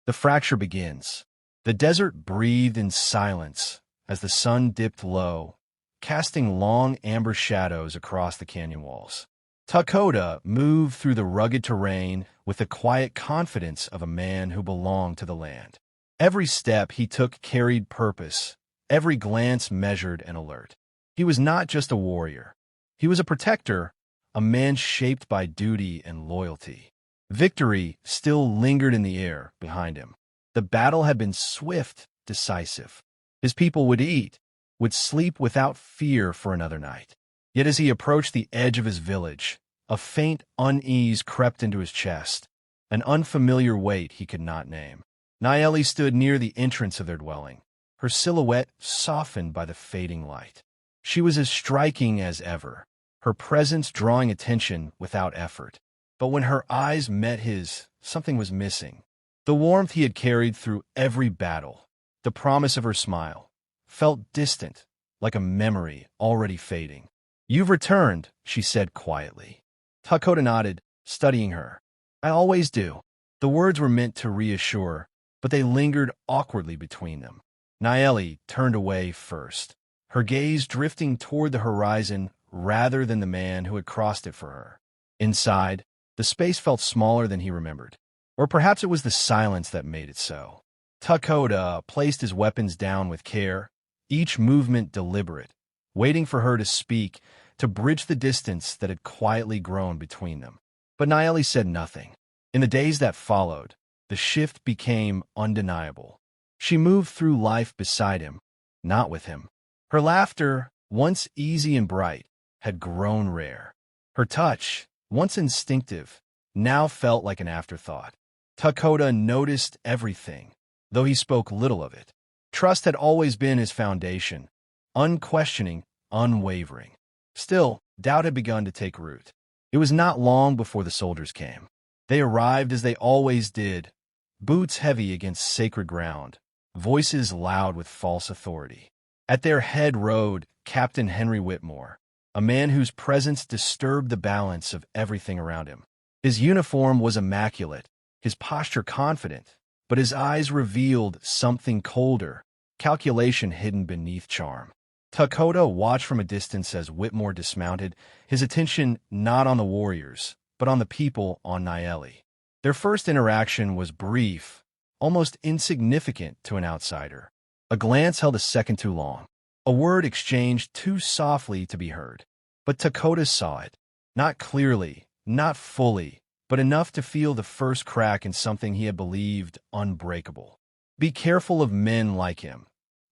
The fracture begins. The desert breathed in silence as the sun dipped low, casting long amber shadows across the canyon walls. Takoda moved through the rugged terrain with the quiet confidence of a man who belonged to the land. Every step he took carried purpose, every glance measured and alert. He was not just a warrior. He was a protector, a man shaped by duty and loyalty. Victory still lingered in the air behind him. The battle had been swift, decisive. His people would eat, would sleep without fear for another night. Yet as he approached the edge of his village, a faint unease crept into his chest, an unfamiliar weight he could not name. Nayeli stood near the entrance of their dwelling, her silhouette softened by the fading light. She was as striking as ever, her presence drawing attention without effort. But when her eyes met his, something was missing. The warmth he had carried through every battle, the promise of her smile, felt distant, like a memory already fading. "You've returned," she said quietly. Takoda nodded, studying her. "I always do." The words were meant to reassure, but they lingered awkwardly between them. Nayeli turned away first, her gaze drifting toward the horizon rather than the man who had crossed it for her. Inside, the space felt smaller than he remembered. Or perhaps it was the silence that made it so. Takoda placed his weapons down with care, each movement deliberate, waiting for her to speak, to bridge the distance that had quietly grown between them. But Nayeli said nothing. In the days that followed, the shift became undeniable. She moved through life beside him, not with him. Her laughter, once easy and bright, had grown rare. Her touch, once instinctive, now felt like an afterthought. Takoda noticed everything, though he spoke little of it. Trust had always been his foundation, unquestioning, unwavering. Still, doubt had begun to take root. It was not long before the soldiers came. They arrived as they always did, boots heavy against sacred ground, voices loud with false authority. At their head rode Captain Henry Whitmore, a man whose presence disturbed the balance of everything around him. His uniform was immaculate, his posture confident, but his eyes revealed something colder, calculation hidden beneath charm. Takoda watched from a distance as Whitmore dismounted, his attention not on the warriors, but on the people on Nayeli. Their first interaction was brief, almost insignificant to an outsider. A glance held a second too long, a word exchanged too softly to be heard. But Takoda saw it, not clearly, not fully, but enough to feel the first crack in something he had believed unbreakable. "Be careful of men like him,"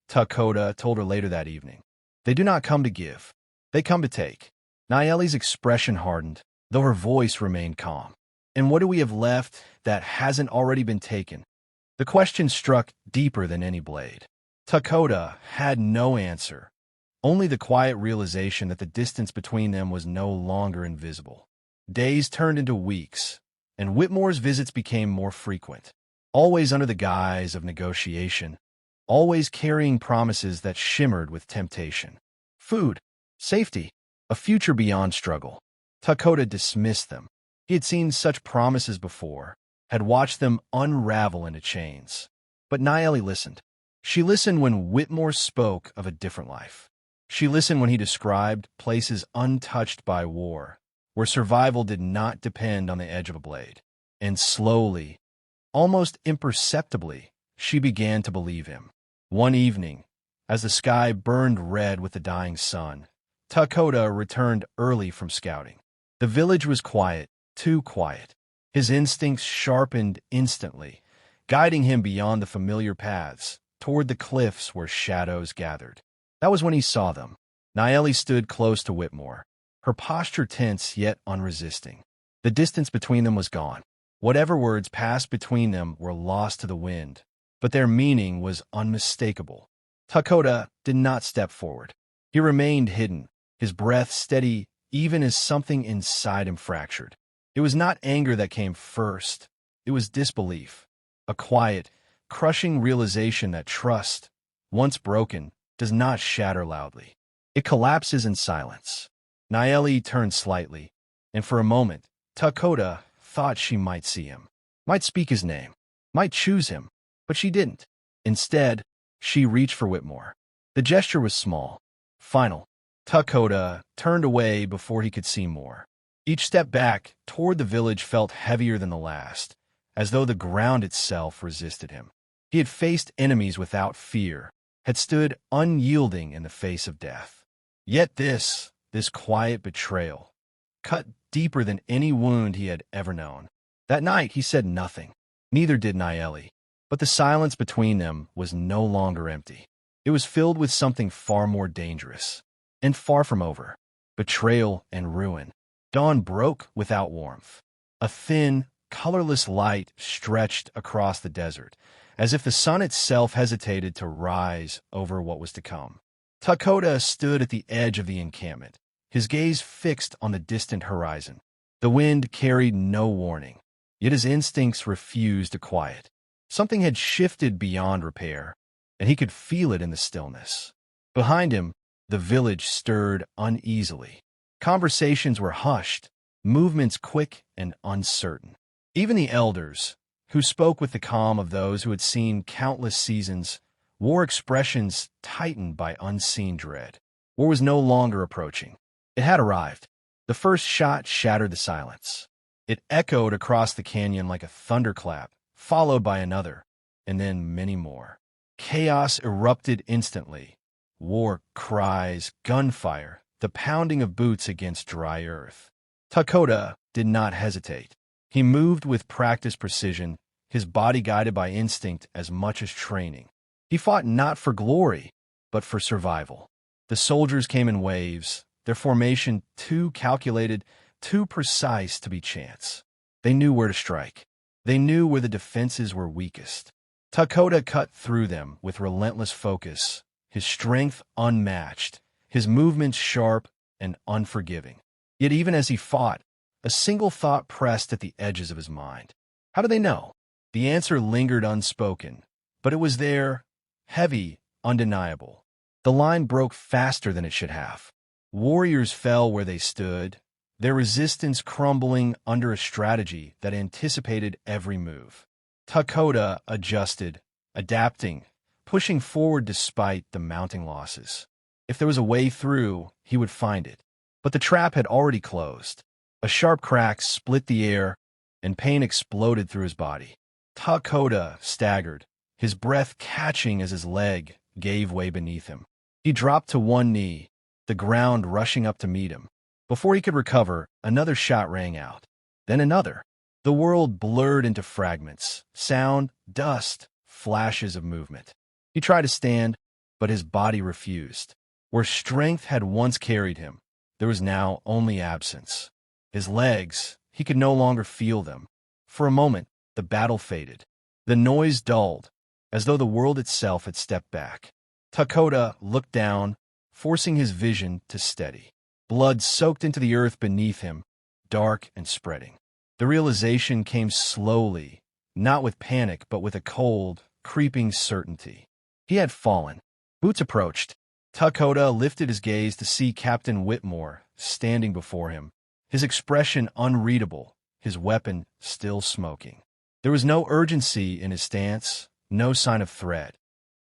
Takoda told her later that evening. "They do not come to give. They come to take." Nayeli's expression hardened, though her voice remained calm. "And what do we have left that hasn't already been taken?" The question struck deeper than any blade. Takoda had no answer, only the quiet realization that the distance between them was no longer invisible. Days turned into weeks, and Whitmore's visits became more frequent, always under the guise of negotiation, always carrying promises that shimmered with temptation. Food, safety, a future beyond struggle. Takoda dismissed them. He had seen such promises before, had watched them unravel into chains. But Nayeli listened. She listened when Whitmore spoke of a different life. She listened when he described places untouched by war, where survival did not depend on the edge of a blade. And slowly, almost imperceptibly, she began to believe him. One evening, as the sky burned red with the dying sun, Takoda returned early from scouting. The village was quiet, too quiet. His instincts sharpened instantly, guiding him beyond the familiar paths, toward the cliffs where shadows gathered. That was when he saw them. Nayeli stood close to Whitmore, her posture tense yet unresisting. The distance between them was gone. Whatever words passed between them were lost to the wind, but their meaning was unmistakable. Takoda did not step forward. He remained hidden, his breath steady even as something inside him fractured. It was not anger that came first. It was disbelief, a quiet, crushing realization that trust, once broken, does not shatter loudly. It collapses in silence. Nayeli turned slightly, and for a moment, Takoda thought she might see him, might speak his name. might choose him, but she didn't. Instead, she reached for Whitmore. The gesture was small, final. Takoda turned away before he could see more. Each step back toward the village felt heavier than the last, as though the ground itself resisted him. He had faced enemies without fear, had stood unyielding in the face of death. Yet this quiet betrayal, cut deeper than any wound he had ever known. That night he said nothing. Neither did Naeli. But the silence between them was no longer empty. It was filled with something far more dangerous, and far from over. Betrayal and ruin. Dawn broke without warmth. A thin, colorless light stretched across the desert, as if the sun itself hesitated to rise over what was to come. Takoda stood at the edge of the encampment, his gaze fixed on the distant horizon. The wind carried no warning, yet his instincts refused to quiet. Something had shifted beyond repair, and he could feel it in the stillness. Behind him, the village stirred uneasily. Conversations were hushed, movements quick and uncertain. Even the elders, who spoke with the calm of those who had seen countless seasons, wore expressions tightened by unseen dread. War was no longer approaching. It had arrived. The first shot shattered the silence. It echoed across the canyon like a thunderclap, followed by another, and then many more. Chaos erupted instantly. War cries, gunfire, the pounding of boots against dry earth. Takoda did not hesitate. He moved with practiced precision, his body guided by instinct as much as training. He fought not for glory, but for survival. The soldiers came in waves, their formation too calculated, too precise to be chance. They knew where to strike. They knew where the defenses were weakest. Takoda cut through them with relentless focus, his strength unmatched, his movements sharp and unforgiving. Yet even as he fought, a single thought pressed at the edges of his mind. How did they know? The answer lingered unspoken, but it was there, heavy, undeniable. The line broke faster than it should have. Warriors fell where they stood, their resistance crumbling under a strategy that anticipated every move. Takoda adjusted, adapting, pushing forward despite the mounting losses. If there was a way through, he would find it. But the trap had already closed. A sharp crack split the air, and pain exploded through his body. Takoda staggered, his breath catching as his leg gave way beneath him. He dropped to one knee, the ground rushing up to meet him. Before he could recover, another shot rang out. Then another. The world blurred into fragments, sound, dust, flashes of movement. He tried to stand, but his body refused. Where strength had once carried him, there was now only absence. His legs, he could no longer feel them. For a moment, the battle faded. The noise dulled, as though the world itself had stepped back. Takoda looked down, forcing his vision to steady. Blood soaked into the earth beneath him, dark and spreading. The realization came slowly, not with panic, but with a cold, creeping certainty. He had fallen. Boots approached. Takoda lifted his gaze to see Captain Whitmore standing before him, his expression unreadable, his weapon still smoking. There was no urgency in his stance, no sign of threat,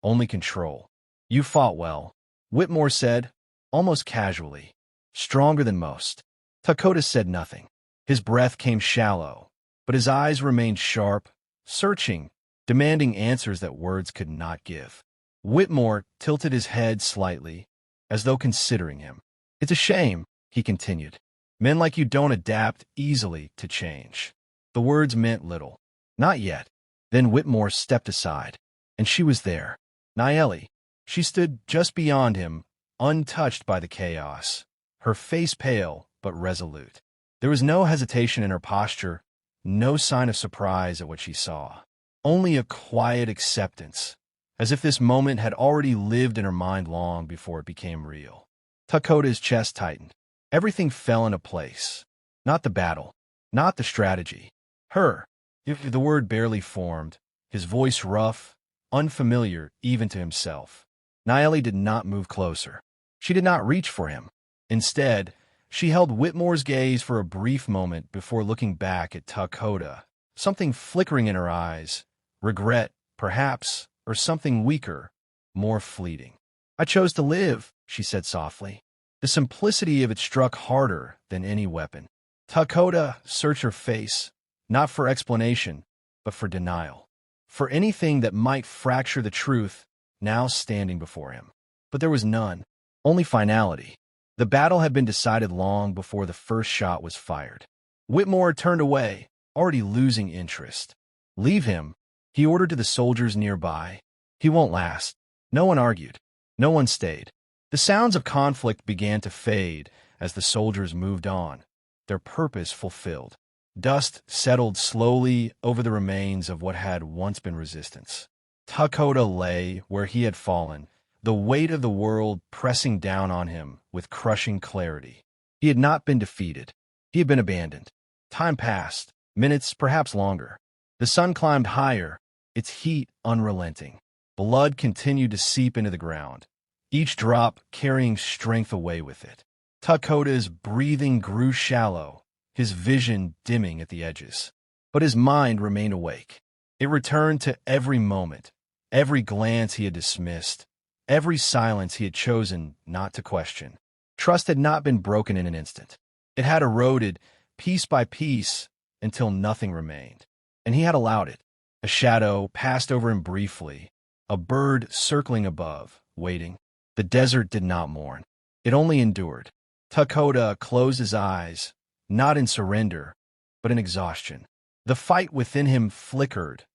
only control. "You fought well," Whitmore said, almost casually. "Stronger than most." Takoda said nothing. His breath came shallow, but his eyes remained sharp, searching, demanding answers that words could not give. Whitmore tilted his head slightly, as though considering him. "It's a shame," he continued. "Men like you don't adapt easily to change." The words meant little. Not yet. Then Whitmore stepped aside, and she was there. Naeli. She stood just beyond him, untouched by the chaos, her face pale but resolute. There was no hesitation in her posture, no sign of surprise at what she saw. Only a quiet acceptance, as if this moment had already lived in her mind long before it became real. Takoda's chest tightened. Everything fell into place. Not the battle, not the strategy. Her. If the word barely formed, his voice rough, unfamiliar even to himself. Naeli did not move closer. She did not reach for him. Instead, she held Whitmore's gaze for a brief moment before looking back at Takoda, something flickering in her eyes, Regret, perhaps, or something weaker, more fleeting. "I chose to live," she said softly. The simplicity of it struck harder than any weapon. Takoda searched her face, not for explanation, but for denial, for anything that might fracture the truth now standing before him. But there was none, only finality. The battle had been decided long before the first shot was fired. Whitmore turned away, already losing interest. "Leave him," he ordered to the soldiers nearby. "He won't last." No one argued. No one stayed. The sounds of conflict began to fade as the soldiers moved on, their purpose fulfilled. Dust settled slowly over the remains of what had once been resistance. Takoda lay where he had fallen, the weight of the world pressing down on him with crushing clarity. He had not been defeated. He had been abandoned. Time passed, minutes, perhaps longer. The sun climbed higher, its heat unrelenting. Blood continued to seep into the ground, each drop carrying strength away with it. Takoda's breathing grew shallow, his vision dimming at the edges. But his mind remained awake. It returned to every moment, every glance he had dismissed, every silence he had chosen not to question. Trust had not been broken in an instant. It had eroded, piece by piece, until nothing remained. And he had allowed it. A shadow passed over him briefly, a bird circling above, waiting. The desert did not mourn. It only endured. Takoda closed his eyes, not in surrender, but in exhaustion. The fight within him flickered,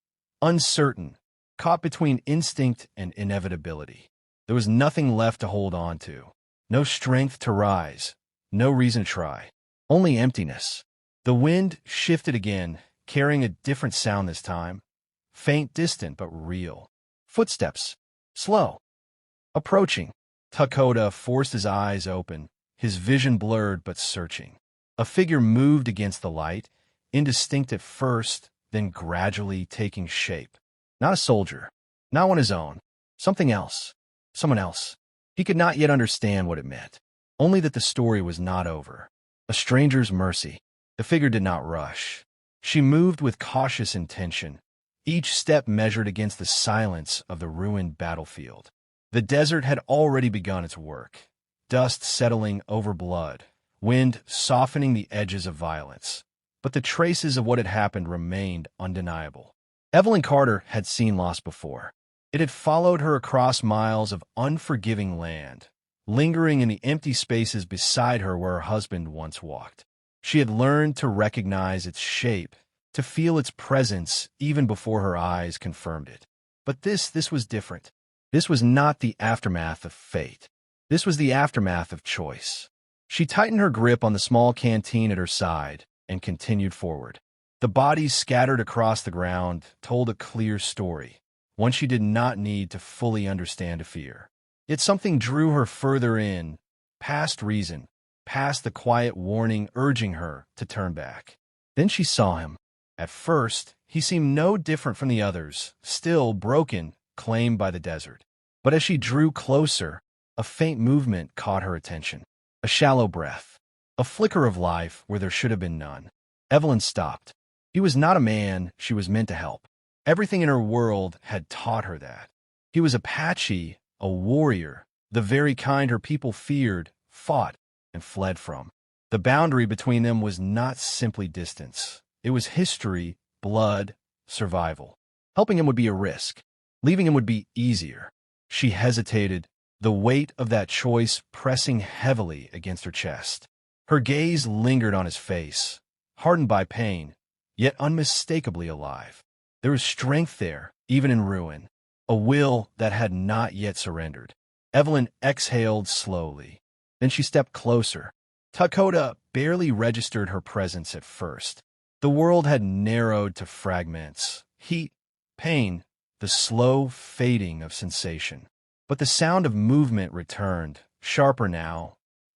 uncertain, caught between instinct and inevitability. There was nothing left to hold on to, no strength to rise, no reason to try, only emptiness. The wind shifted again, carrying a different sound this time, faint, distant, but real. Footsteps, slow, approaching. Takoda forced his eyes open, his vision blurred but searching. A figure moved against the light, indistinct at first, then gradually taking shape. Not a soldier, not one his own, something else, someone else. He could not yet understand what it meant, only that the story was not over. A stranger's mercy. The figure did not rush. She moved with cautious intention, each step measured against the silence of the ruined battlefield. The desert had already begun its work, dust settling over blood, wind softening the edges of violence. But the traces of what had happened remained undeniable. Evelyn Carter had seen loss before. It had followed her across miles of unforgiving land, lingering in the empty spaces beside her where her husband once walked. She had learned to recognize its shape, to feel its presence even before her eyes confirmed it. But this was different. This was not the aftermath of fate. This was the aftermath of choice. She tightened her grip on the small canteen at her side and continued forward. The bodies scattered across the ground told a clear story, one she did not need to fully understand to fear. Yet something drew her further in, past reason, past the quiet warning urging her to turn back. Then she saw him. At first, he seemed no different from the others, still broken, claimed by the desert. But as she drew closer, a faint movement caught her attention. A shallow breath. A flicker of life where there should have been none. Evelyn stopped. He was not a man she was meant to help. Everything in her world had taught her that. He was Apache, a warrior, the very kind her people feared, fought, and fled from. The boundary between them was not simply distance. It was history, blood, survival. Helping him would be a risk. Leaving him would be easier. She hesitated, the weight of that choice pressing heavily against her chest. Her gaze lingered on his face, hardened by pain, yet unmistakably alive. There was strength there, even in ruin, a will that had not yet surrendered. Evelyn exhaled slowly. Then she stepped closer. Takoda barely registered her presence at first. The world had narrowed to fragments, heat, pain, the slow fading of sensation. But the sound of movement returned, sharper now,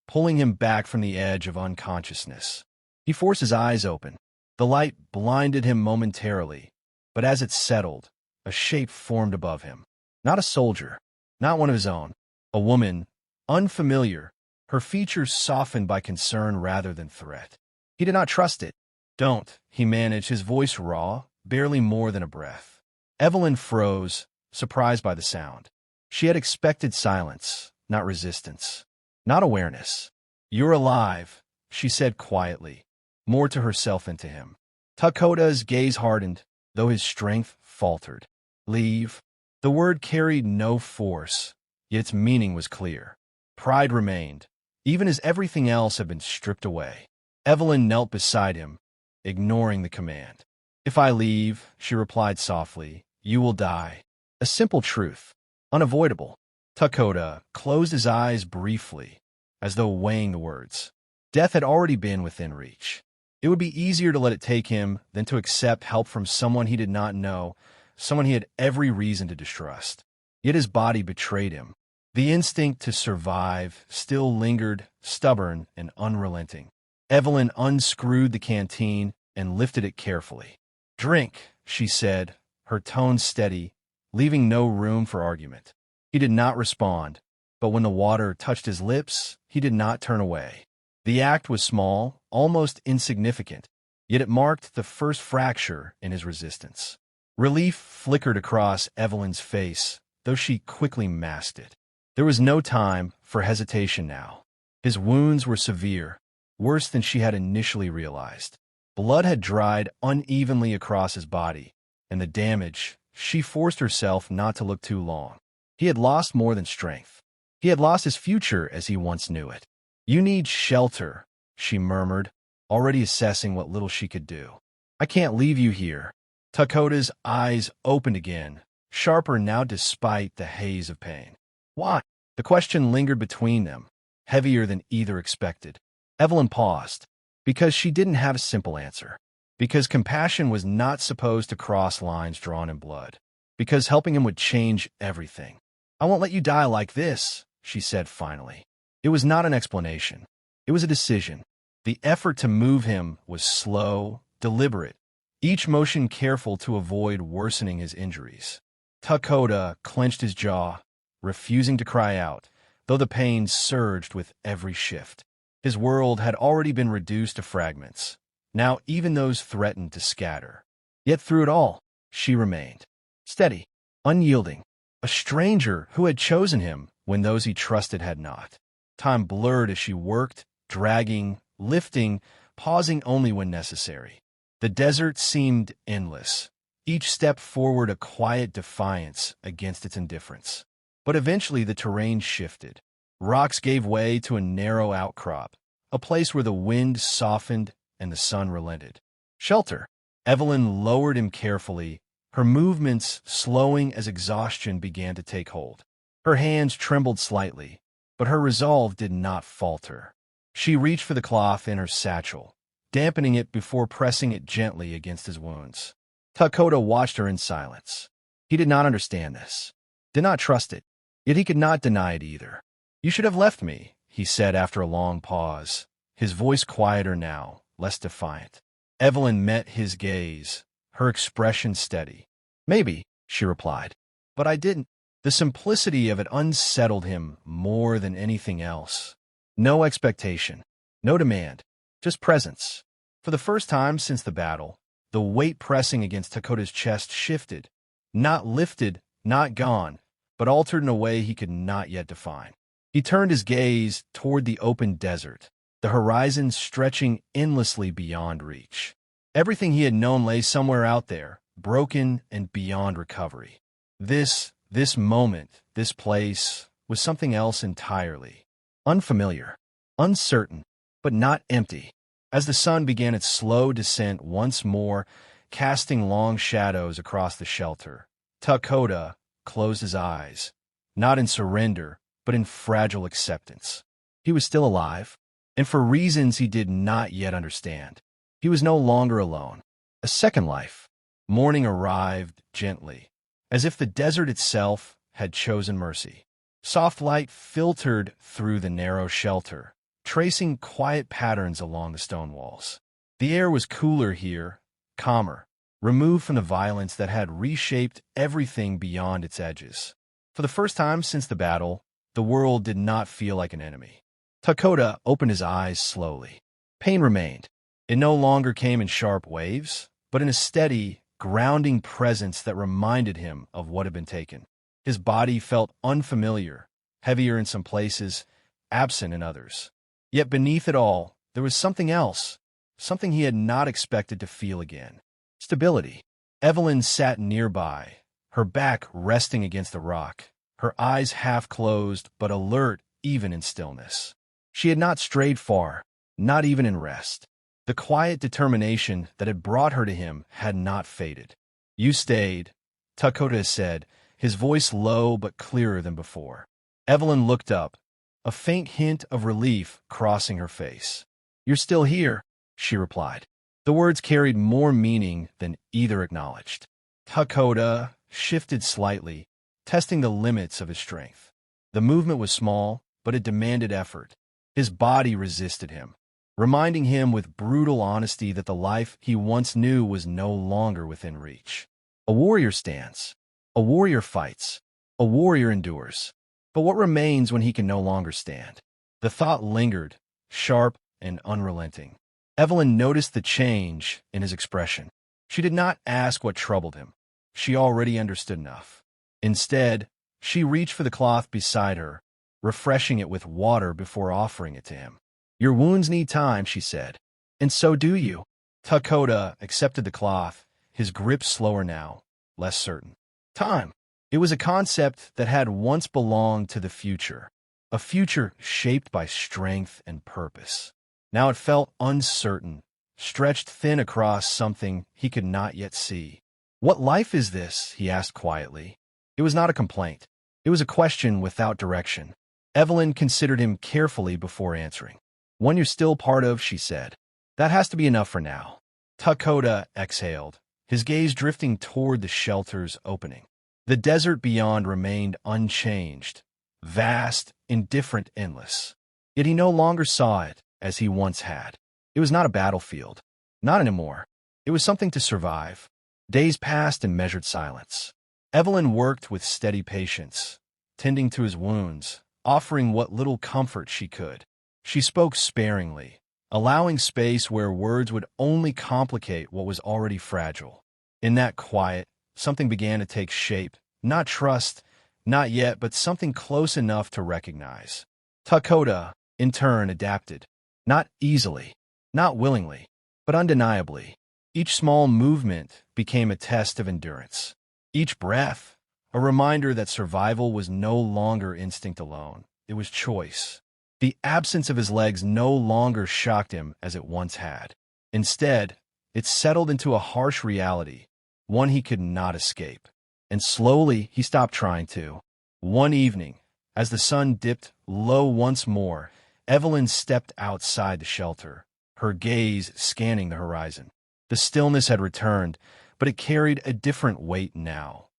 pulling him back from the edge of unconsciousness. He forced his eyes open. The light blinded him momentarily, but as it settled, a shape formed above him. Not a soldier, not one of his own. A woman, unfamiliar, her features softened by concern rather than threat. He did not trust it. "Don't," he managed, his voice raw, barely more than a breath. Evelyn froze, surprised by the sound. She had expected silence, not resistance, not awareness. "You're alive," she said quietly, more to herself than to him. Takoda's gaze hardened, though his strength faltered. "Leave." The word carried no force, yet its meaning was clear. Pride remained, even as everything else had been stripped away. Evelyn knelt beside him, ignoring the command. "If I leave," she replied softly, "you will die." A simple truth, unavoidable. Takoda closed his eyes briefly, as though weighing the words. Death had already been within reach. It would be easier to let it take him than to accept help from someone he did not know, someone he had every reason to distrust. Yet his body betrayed him. The instinct to survive still lingered, stubborn and unrelenting. Evelyn unscrewed the canteen and lifted it carefully. "Drink," she said, her tone steady, leaving no room for argument. He did not respond, but when the water touched his lips, he did not turn away. The act was small, almost insignificant, yet it marked the first fracture in his resistance. Relief flickered across Evelyn's face, though she quickly masked it. There was no time for hesitation now. His wounds were severe, worse than she had initially realized. Blood had dried unevenly across his body, and the damage, she forced herself not to look too long. He had lost more than strength. He had lost his future as he once knew it. "You need shelter," she murmured, already assessing what little she could do. "I can't leave you here." Takoda's eyes opened again, sharper now despite the haze of pain. "Why?" The question lingered between them, heavier than either expected. Evelyn paused, because she didn't have a simple answer. Because compassion was not supposed to cross lines drawn in blood. Because helping him would change everything. "I won't let you die like this," she said finally. It was not an explanation. It was a decision. The effort to move him was slow, deliberate, each motion careful to avoid worsening his injuries. Takoda clenched his jaw, refusing to cry out, though the pain surged with every shift. His world had already been reduced to fragments. Now even those threatened to scatter. Yet through it all, she remained. Steady, unyielding, a stranger who had chosen him when those he trusted had not. Time blurred as she worked, dragging, lifting, pausing only when necessary. The desert seemed endless, each step forward a quiet defiance against its indifference. But eventually the terrain shifted. Rocks gave way to a narrow outcrop, a place where the wind softened and the sun relented. "Shelter." Evelyn lowered him carefully, her movements slowing as exhaustion began to take hold. Her hands trembled slightly, but her resolve did not falter. She reached for the cloth in her satchel, dampening it before pressing it gently against his wounds. Takoda watched her in silence. He did not understand this, did not trust it, yet he could not deny it either. "You should have left me," he said after a long pause, his voice quieter now, less defiant. Evelyn met his gaze, her expression steady. "Maybe," she replied, "but I didn't." The simplicity of it unsettled him more than anything else. No expectation, no demand, just presence. For the first time since the battle, the weight pressing against Takoda's chest shifted, not lifted, not gone, but altered in a way he could not yet define. He turned his gaze toward the open desert, the horizon stretching endlessly beyond reach. Everything he had known lay somewhere out there, broken and beyond recovery. This moment, this place, was something else entirely. Unfamiliar, uncertain, but not empty. As the sun began its slow descent once more, casting long shadows across the shelter, Takoda closed his eyes, not in surrender, but in fragile acceptance. He was still alive, and for reasons he did not yet understand. He was no longer alone. A second life. Morning arrived gently, as if the desert itself had chosen mercy. Soft light filtered through the narrow shelter, tracing quiet patterns along the stone walls. The air was cooler here, calmer, removed from the violence that had reshaped everything beyond its edges. For the first time since the battle, the world did not feel like an enemy. Takoda opened his eyes slowly. Pain remained. It no longer came in sharp waves, but in a steady, grounding presence that reminded him of what had been taken. His body felt unfamiliar, heavier in some places, absent in others. Yet beneath it all, there was something else, something he had not expected to feel again. Stability. Evelyn sat nearby, her back resting against the rock, her eyes half closed but alert even in stillness. She had not strayed far, not even in rest. The quiet determination that had brought her to him had not faded. "You stayed," Takoda said, his voice low but clearer than before. Evelyn looked up, a faint hint of relief crossing her face. "You're still here," she replied. The words carried more meaning than either acknowledged. Takoda shifted slightly, testing the limits of his strength. The movement was small, but it demanded effort. His body resisted him, reminding him with brutal honesty that the life he once knew was no longer within reach. A warrior stands. A warrior fights. A warrior endures. But what remains when he can no longer stand? The thought lingered, sharp and unrelenting. Evelyn noticed the change in his expression. She did not ask what troubled him. She already understood enough. Instead, she reached for the cloth beside her, refreshing it with water before offering it to him. "Your wounds need time," she said. "And so do you." Takoda accepted the cloth, his grip slower now, less certain. Time. It was a concept that had once belonged to the future, a future shaped by strength and purpose. Now it felt uncertain, stretched thin across something he could not yet see. "What life is this?" he asked quietly. It was not a complaint. It was a question without direction. Evelyn considered him carefully before answering. "One you're still part of," she said. "That has to be enough for now." Takoda exhaled, his gaze drifting toward the shelter's opening. The desert beyond remained unchanged, vast, indifferent, endless. Yet he no longer saw it as he once had. It was not a battlefield. Not anymore. It was something to survive. Days passed in measured silence. Evelyn worked with steady patience, tending to his wounds, offering what little comfort she could. She spoke sparingly, allowing space where words would only complicate what was already fragile. In that quiet, something began to take shape. Not trust, not yet, but something close enough to recognize. Takoda, in turn, adapted. Not easily, not willingly, but undeniably. Each small movement became a test of endurance. Each breath, a reminder that survival was no longer instinct alone. It was choice. The absence of his legs no longer shocked him as it once had. Instead, it settled into a harsh reality, one he could not escape. And slowly, he stopped trying to. One evening, as the sun dipped low once more, Evelyn stepped outside the shelter, her gaze scanning the horizon. The stillness had returned, but it carried a different weight now,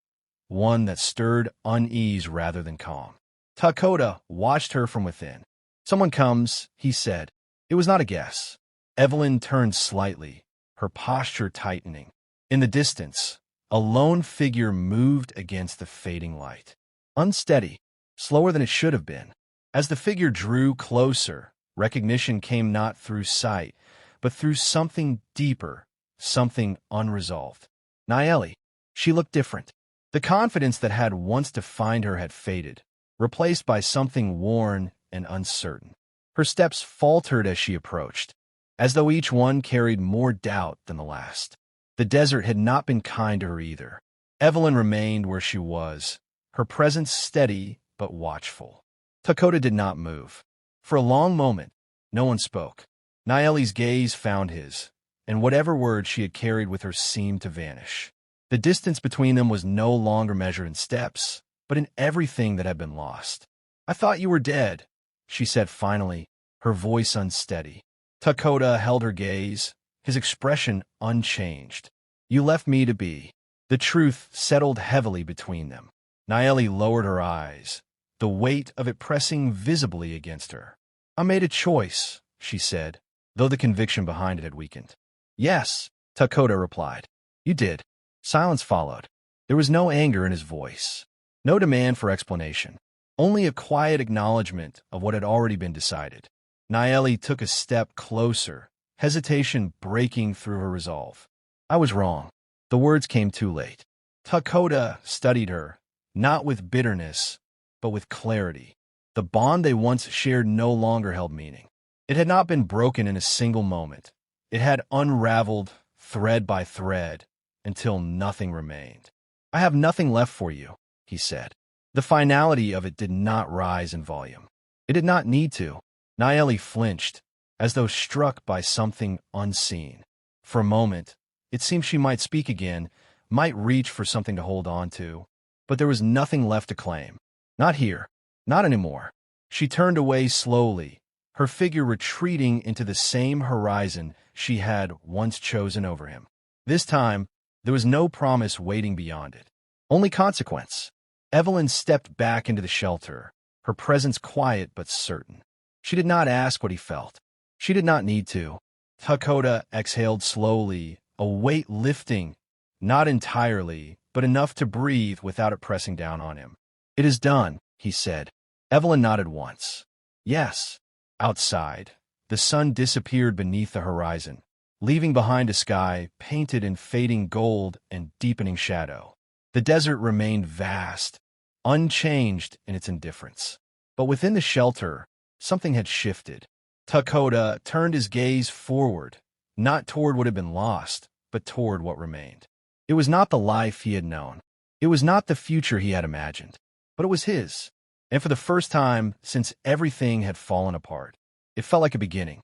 one that stirred unease rather than calm. Takoda watched her from within. "Someone comes," he said. It was not a guess. Evelyn turned slightly, her posture tightening. In the distance, a lone figure moved against the fading light. Unsteady, slower than it should have been. As the figure drew closer, recognition came not through sight, but through something deeper, something unresolved. Nayeli. She looked different. The confidence that had once defined her had faded, replaced by something worn and uncertain. Her steps faltered as she approached, as though each one carried more doubt than the last. The desert had not been kind to her either. Evelyn remained where she was, her presence steady but watchful. Takoda did not move. For a long moment, no one spoke. Nayeli's gaze found his, and whatever words she had carried with her seemed to vanish. The distance between them was no longer measured in steps, but in everything that had been lost. "I thought you were dead," she said finally, her voice unsteady. Takoda held her gaze, his expression unchanged. "You left me to be." The truth settled heavily between them. Nayeli lowered her eyes, the weight of it pressing visibly against her. "I made a choice," she said, though the conviction behind it had weakened. "Yes," Takoda replied. "You did." Silence followed. There was no anger in his voice, no demand for explanation, only a quiet acknowledgement of what had already been decided. Nayeli took a step closer, hesitation breaking through her resolve. "I was wrong." The words came too late. Takoda studied her, not with bitterness, but with clarity. The bond they once shared no longer held meaning. It had not been broken in a single moment. It had unraveled thread by thread until nothing remained. "I have nothing left for you," he said. The finality of it did not rise in volume. It did not need to. Nayeli flinched, as though struck by something unseen. For a moment, it seemed she might speak again, might reach for something to hold on to. But there was nothing left to claim. Not here. Not anymore. She turned away slowly, her figure retreating into the same horizon she had once chosen over him. This time, there was no promise waiting beyond it. Only consequence. Evelyn stepped back into the shelter, her presence quiet but certain. She did not ask what he felt. She did not need to. Takoda exhaled slowly, a weight lifting, not entirely, but enough to breathe without it pressing down on him. "It is done," he said. Evelyn nodded once. Yes. Outside, the sun disappeared beneath the horizon, leaving behind a sky painted in fading gold and deepening shadow. The desert remained vast, unchanged in its indifference. But within the shelter, something had shifted. Takoda turned his gaze forward, not toward what had been lost, but toward what remained. It was not the life he had known. It was not the future he had imagined, but it was his. And for the first time since everything had fallen apart, it felt like a beginning.